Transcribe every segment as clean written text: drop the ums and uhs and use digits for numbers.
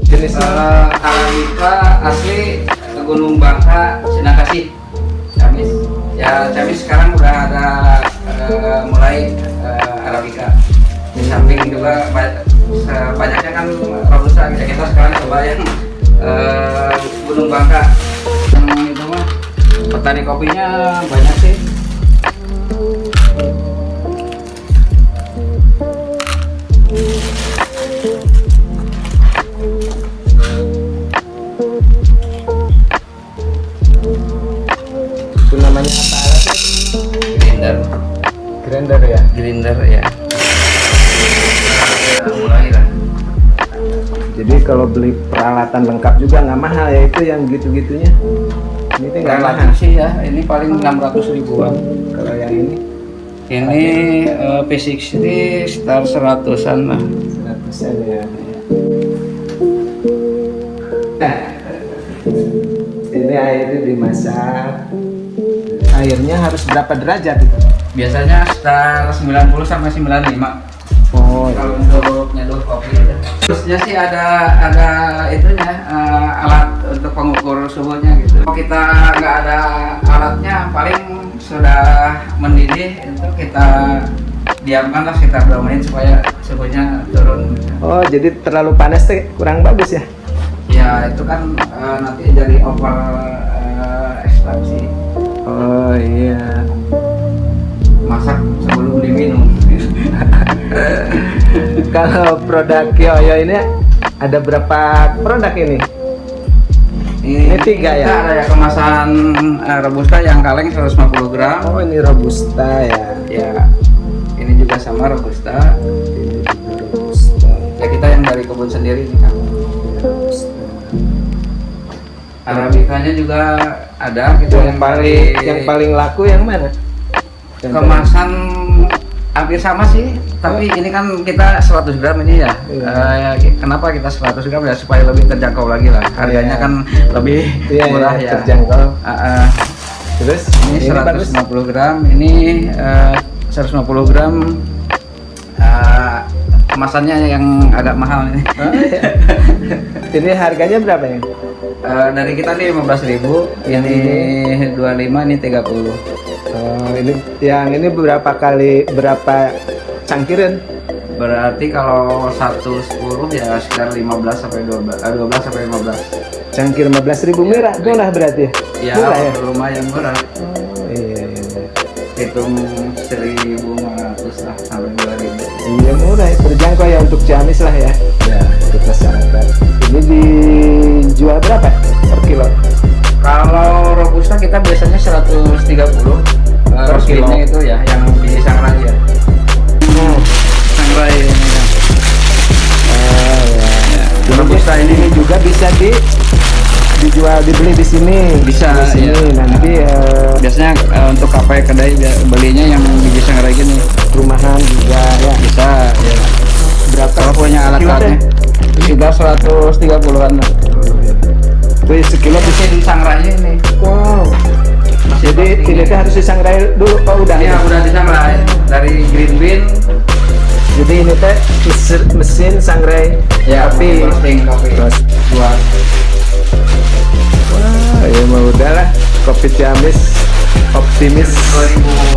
Jenis Arabica asli Gunung Bangka, Sinakasi, Ciamis. Ya Ciamis sekarang udah ada mulai Arabica. Di samping juga banyaknya kan Robusta. Kita sekarang coba yang Gunung Bangka. Yang itu mah petani kopinya banyak sih. Itu namanya apa alatnya? Grinder. Grinder ya? Grinder ya. Mulai lah. Jadi kalau beli peralatan lengkap juga nggak mahal ya, itu yang gitu-gitunya. Ini tuh nggak mahal Relatif sih ya, ini paling 600 ribuan. kalau yang ini. Ini P60 sekitar 100-an lah. 100-an ya. Ini airnya dimasak. Airnya harus berapa derajat itu? Biasanya sekitar 90 sampai 95. Oh, Kalau untuk nyeduh kopi. Terusnya sih ada itunya alat untuk pengukur suhunya gitu. Kalau kita nggak ada alatnya, paling sudah mendidih itu kita diamkan lah sekitar 2 menit supaya suhunya turun. oh jadi terlalu panas tuh kurang bagus ya? Ya itu kan nanti jadi over ekstraksi. Oh iya. Masak sebelum diminum. Kalau produk Kyoyo ini ada berapa produk ini? Ini 3 ya? Kita ada ya kemasan Robusta yang kaleng 150 gram. Oh ini Robusta ya. Ya, ini juga sama Robusta. Ini juga Robusta. Ya kita yang dari kebun sendiri nih kan. Robusta. Arabicanya juga ada. Kita Yang paling laku yang mana? kemasan hampir sama sih, tapi ini kan kita 100 gram ini ya. Kenapa kita 100 gram ya, supaya lebih terjangkau lagi lah. Harganya kan lebih murah ya. Terjangkau. Terus Ini 150 gram, ini 150 gram. Kemasannya yang agak mahal ini. Ini harganya berapa ya? Dari kita nih 15.000, ini 25, ini 30. Ini yang ini berapa cangkiran? Berarti kalau 110 ya sekitar 15 sampai 12 sampai 15. Cangkir 15.000 murah berarti. Ya, Murah ya? lumayan murah. Oh, iya. Hitung 1.500 lah sampai 2.000. Iya murah ya, terjangkau ya untuk Ciamis lah ya. Ya, untuk masyarakat. Ini dijual berapa per kilo? Kalau Robusta kita biasanya 130 Per kilo. kilo itu ya, yang biji sangrai ya. Sangrai ini ya. Ya. Robusta ini juga bisa dijual dibeli di sini. Bisa, di sini iya. nanti Biasanya untuk kafe kedai belinya yang biji sangrai gini. rumahan juga ya. Bisa ya. Berapa? Kalau punya alat-alatnya sekitar 130-an lah. Wih, sekilo bisa. Bisa disangrai ini. Wow. Jadi ini tuh harus disangrai dulu. Oh udah. Ya udah disangrai dari green bean. Jadi ini teh mesin sangrai Ya, kopi. roasting kopi. Terus Buat wah, ya mau udahlah. Kopi Ciamis optimis.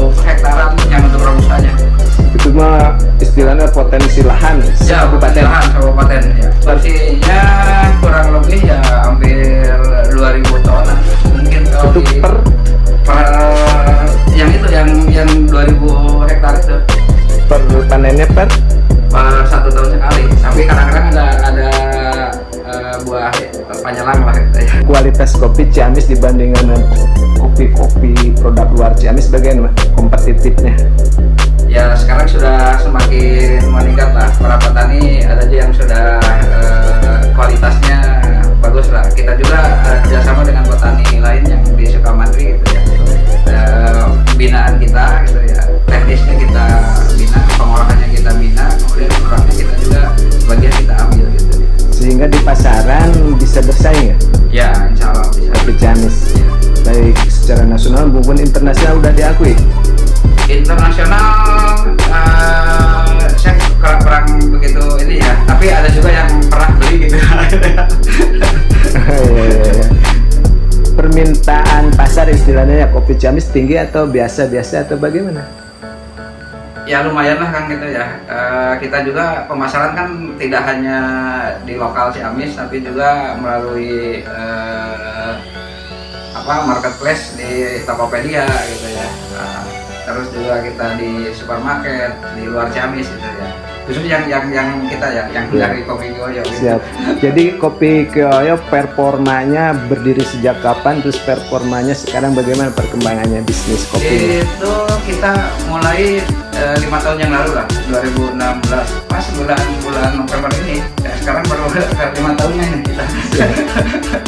2000 hektaran yang untuk Robustanya. Itu mah istilahnya potensi lahan Ya, kabupaten. lahan kabupaten ya. Porsinya kurang lebih ya hampir 2000 ton lah. Mungkin kalau Untuk di per yang itu yang 2000 hektar itu panennya per per 1 tahun sekali. Tapi kadang-kadang ada buah panyalang lah gitu ya. kualitas kopi Ciamis dibandingkan kopi-kopi produk luar Ciamis bagaimana kompetitifnya? Ya sekarang sudah semakin meningkat lah. Para petani ada aja yang sudah kualitasnya bagus lah. Kita juga kerjasama dengan petani lain yang di Sukamantri gitu ya. Binaan kita gitu ya, teknisnya kita bina, pengolahannya kita bina, kemudian produknya kita juga sebagian kita ambil gitu. Sehingga di pasaran bisa bersaing ya Ya insya Allah bisa. kopi Ciamis baik secara nasional maupun internasional udah diakui. Internasional kopi Ciamis tinggi atau biasa-biasa atau bagaimana? Ya lumayan lah kan gitu ya. Kita juga pemasaran kan tidak hanya di lokal Ciamis, tapi juga melalui marketplace di Tokopedia gitu ya. Terus juga kita di supermarket di luar Ciamis gitu ya. Khusus yang kita ya, yang dari Kopi Kioyo gitu. Siap. Jadi Kopi Kioyo performanya berdiri sejak kapan, terus performanya sekarang bagaimana perkembangannya bisnis kopi? Itu kita mulai 5 tahun yang lalu lah, 2016 pas bulan November ini. Ya, sekarang baru 5 tahunnya ini kita. Ya.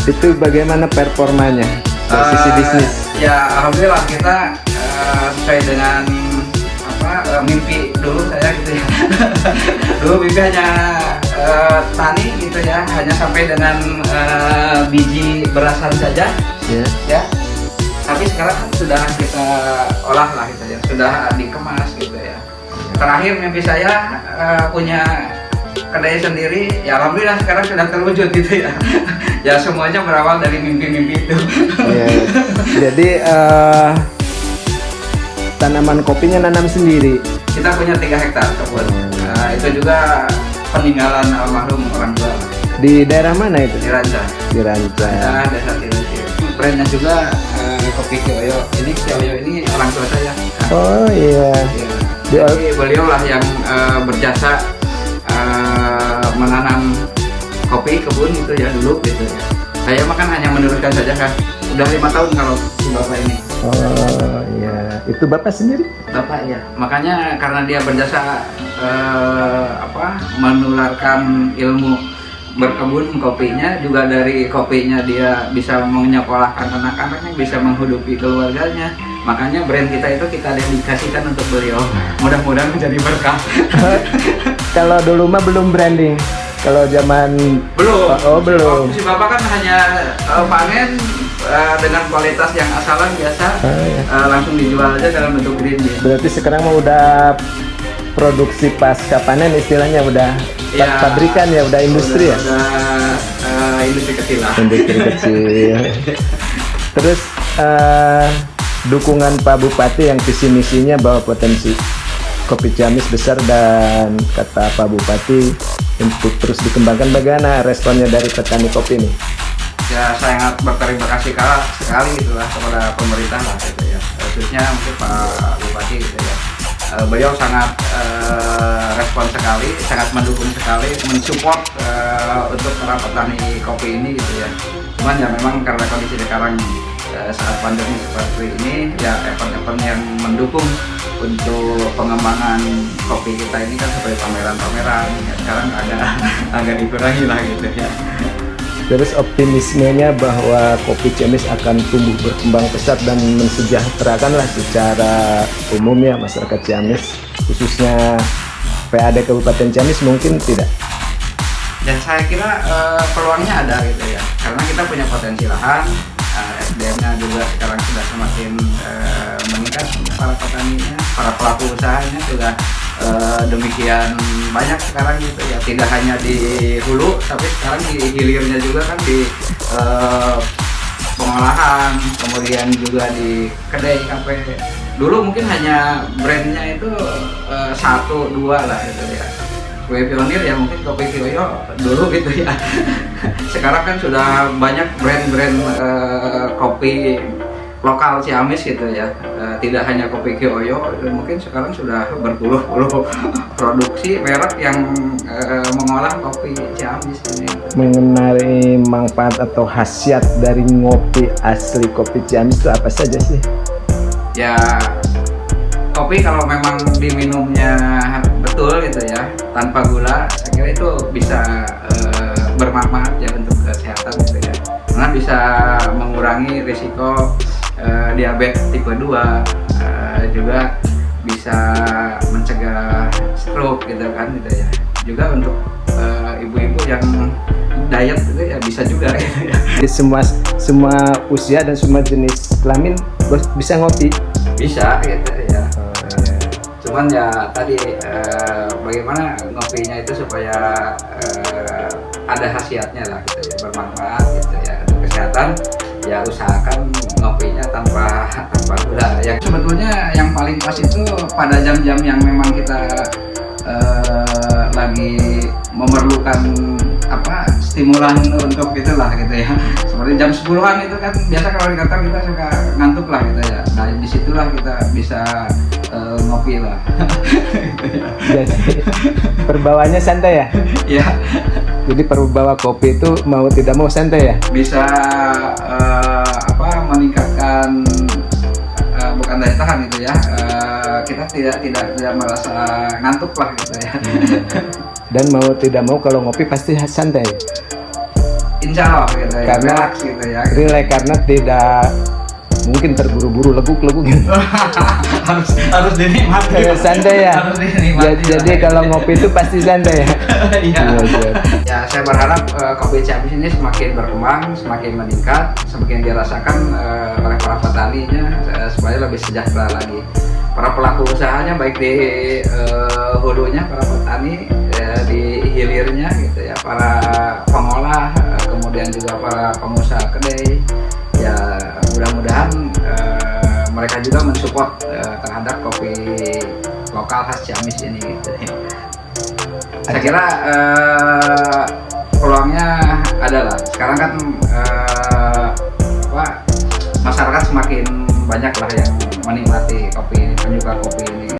Itu bagaimana performanya dari sisi bisnis? Ya alhamdulillah kita sesuai dengan mimpi dulu saya gitu ya. Dulu mimpi hanya tani gitu ya, hanya sampai dengan biji berasan saja ya. Tapi sekarang kan sudah kita olah lah gitu ya, sudah dikemas gitu ya. Terakhir mimpi saya punya kedai sendiri, ya alhamdulillah sekarang sudah terwujud gitu ya. Ya semuanya berawal dari mimpi-mimpi itu. Ya, jadi tanaman kopinya nanam sendiri. Kita punya 3 hektar kebun. Itu juga peninggalan almarhum orang tua. Di daerah mana itu? Di Ranca. Di Ranca. Desa Tilucir. Brandnya juga Kopi Kioyo. Ini Kioyo ini orang tua saya. Oh iya. Ya. Jadi beliau lah yang berjasa menanam kopi kebun gitu ya dulu gitu ya. Saya mah kan hanya meneruskan saja kan. Udah 5 tahun kalau si bapak ini. Oh iya, itu bapak sendiri? Bapak ya. Makanya karena dia berjasa menularkan ilmu berkebun kopinya, juga dari kopinya dia bisa menyekolahkan anak-anaknya, bisa menghidupi keluarganya. Makanya brand kita itu kita dedikasikan untuk beliau. Mudah-mudahan menjadi berkah. Kalau dulu mah belum branding. Kalau zaman belum. Oh belum. Si bapak kan hanya panen dengan kualitas yang asalan biasa, langsung dijual aja dalam bentuk green bean. Berarti sekarang mah udah produksi pasca panen istilahnya, udah ya, pabrikan ya, udah industri ya? Udah industri kecil lah. Industri kecil. Terus dukungan Pak Bupati yang visi misinya bahwa potensi kopi Ciamis besar, dan kata Pak Bupati untuk terus dikembangkan, bagaimana responnya dari petani kopi ini? Ya sangat berterima kasih sekali gitulah kepada pemerintah lah gitu ya, khususnya mungkin Pak Bupati gitu ya. Beliau sangat respon sekali, sangat mendukung sekali, mensupport untuk para petani kopi ini gitu ya. Cuman ya memang karena kondisi sekarang saat pandemi seperti ini ya, event-event yang mendukung untuk pengembangan kopi kita ini kan seperti pameran-pameran ya, sekarang agak dikurangi lah gitu ya. Terus optimismenya bahwa kopi Ciamis akan tumbuh berkembang pesat dan mensejahterakan lah secara umumnya masyarakat Ciamis, khususnya PAD Kabupaten Ciamis, mungkin tidak? Dan saya kira peluangnya ada gitu ya, karena kita punya potensi lahan, SDM-nya juga sekarang sudah semakin meningkat, para petaninya, para pelaku usahanya sudah demikian banyak sekarang gitu ya, tidak hanya di hulu tapi sekarang di hilirnya juga kan, di pengolahan, kemudian juga di kedai kafe. Dulu mungkin hanya brandnya itu 1-2 lah gitu ya, kue pionir ya mungkin Kopi Kioyo dulu gitu ya. Sekarang kan sudah banyak brand-brand kopi lokal Ciamis gitu ya, tidak hanya Kopi Kioyo, mungkin sekarang sudah berpuluh-puluh produksi merek yang mengolah kopi Ciamis ini. Mengenai manfaat atau khasiat dari ngopi asli kopi Ciamis itu apa saja sih? Ya kopi kalau memang diminumnya betul gitu ya, tanpa gula, saya kira itu bisa bermanfaat ya untuk kesehatan gitu ya, karena bisa mengurangi risiko diabetes tipe 2, juga bisa mencegah stroke gitu kan gitu ya. Juga untuk ibu-ibu yang diet itu ya bisa juga gitu ya. Jadi semua usia dan semua jenis kelamin bisa ngopi? Bisa gitu ya. Cuman ya tadi bagaimana ngopinya itu supaya ada khasiatnya lah gitu ya, bermanfaat gitu ya untuk kesehatan. ya usahakan ngopinya tanpa gula. Yang sebetulnya yang paling pas itu pada jam-jam yang memang kita lagi memerlukan stimulan untuk itulah gitu ya. Seperti jam 10-an itu kan biasa kalau di kantor kita suka ngantuk lah gitu ya. Nah disitulah kita bisa ngopi lah. Gitu ya. Jadi perbawaannya santai ya? Ya Jadi perbawa kopi itu mau tidak mau santai ya? bisa meningkatkan bukan daya tahan gitu ya. Kita tidak merasa ngantuk lah gitu ya. Dan mau tidak mau kalau ngopi pasti santai. Insya Allah gitu ya. Karena Relax gitu ya. Relax karena tidak mungkin terburu-buru leguk-leguk gitu. harus dinikmati. Santai ya. Harus dinikmati. Jadi kalau ngopi itu pasti santai ya. Iya. Iya. Ya saya berharap kopi Ciamis ini semakin berkembang, semakin meningkat, semakin dirasakan oleh para petaninya supaya lebih sejahtera lagi. Para pelaku usahanya baik di hulunya para petani, di hilirnya gitu ya, para pengolah, kemudian juga para pengusaha kedai. Ya mudah-mudahan mereka juga mensupport terhadap kopi lokal khas Ciamis ini gitu. Saya kira peluangnya adalah sekarang kan masyarakat semakin banyak lah yang menikmati kopi ini, penyuka kopi ini.